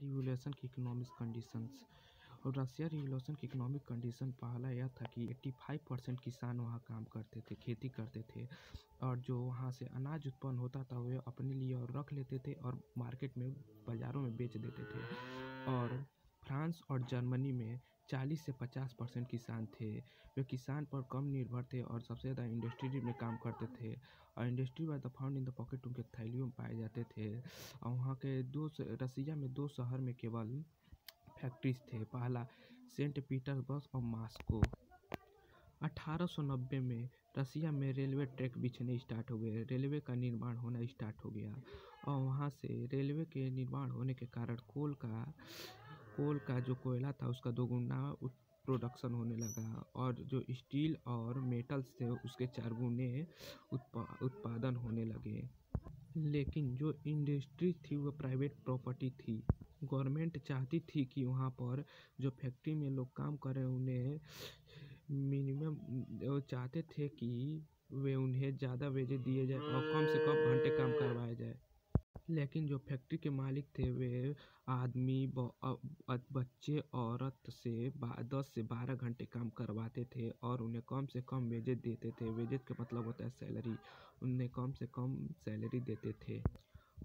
Revolution की economic conditions. और रसिया revolution की इकोनॉमिक कंडीशन पहला यह था कि 85% किसान वहाँ काम करते थे, खेती करते थे, और जो वहाँ से अनाज उत्पन्न होता था वे अपने लिए और रख लेते थे और मार्केट में, बाज़ारों में बेच देते थे। और फ्रांस और जर्मनी में 40 से 50% किसान थे। वे किसान पर कम निर्भर थे और सबसे ज़्यादा इंडस्ट्री में काम करते थे, और इंडस्ट्री व the found in the pocket उनके थैलियों में पाए जाते थे। और वहाँ के रसिया में 2 शहर में केवल फैक्ट्रीज थे, पहला सेंट पीटर्सबर्ग और मॉस्को। 1890 में रसिया में रेलवे ट्रैक बिछने स्टार्ट हो गए, रेलवे का निर्माण होना स्टार्ट हो गया, और वहाँ से रेलवे के निर्माण होने के कारण कोल का जो कोयला था उसका 2 गुना प्रोडक्शन होने लगा, और जो स्टील और मेटल्स थे उसके 4 गुने उत्पादन होने लगे। लेकिन जो इंडस्ट्री थी वो प्राइवेट प्रॉपर्टी थी। गवर्नमेंट चाहती थी कि वहाँ पर जो फैक्ट्री में लोग काम कर रहे हैं उन्हें मिनिमम, वो चाहते थे कि वे उन्हें ज़्यादा वेजेस दिए जाए और कम से कम घंटे काम करवाया जाए। लेकिन जो फैक्ट्री के मालिक थे वे आदमी, बच्चे, औरत से 10 से 12 घंटे काम करवाते थे और उन्हें कम से कम वेजेस देते थे। वेजेस का मतलब होता है सैलरी। उन्हें कम से कम सैलरी देते थे।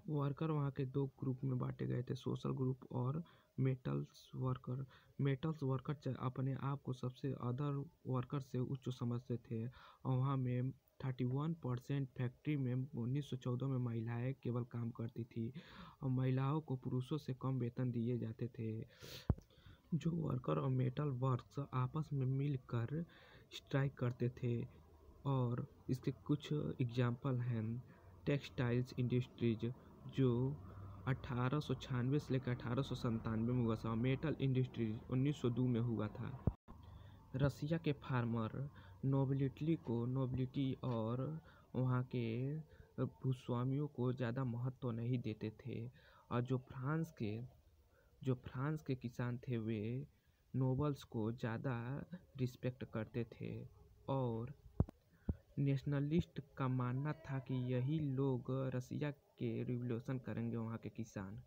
वर्कर वहाँ के 2 ग्रुप में बांटे गए थे, सोशल ग्रुप और मेटल्स वर्कर। मेटल्स वर्कर अपने आप को सबसे अदर वर्कर से उच्च समझते थे, और वहाँ में 31% फैक्ट्री में 1914 में महिलाएं केवल काम करती थी, और महिलाओं को पुरुषों से कम वेतन दिए जाते थे। जो वर्कर और मेटल वर्क्स आपस में मिलकर स्ट्राइक करते थे, और इसके कुछ एग्जाम्पल हैं। टेक्सटाइल्स इंडस्ट्रीज जो 1896 से लेकर 1897 में हुआ था। मेटल इंडस्ट्रीज 1902 में हुआ था। रसिया के फार्मर नोबिलिटी और वहाँ के भूस्वामियों को ज़्यादा महत्व नहीं देते थे, और जो फ्रांस के किसान थे वे नोबल्स को ज़्यादा रिस्पेक्ट करते थे, और नेशनलिस्ट का मानना था कि यही लोग रसिया के रिवॉल्यूशन करेंगे, वहाँ के किसान।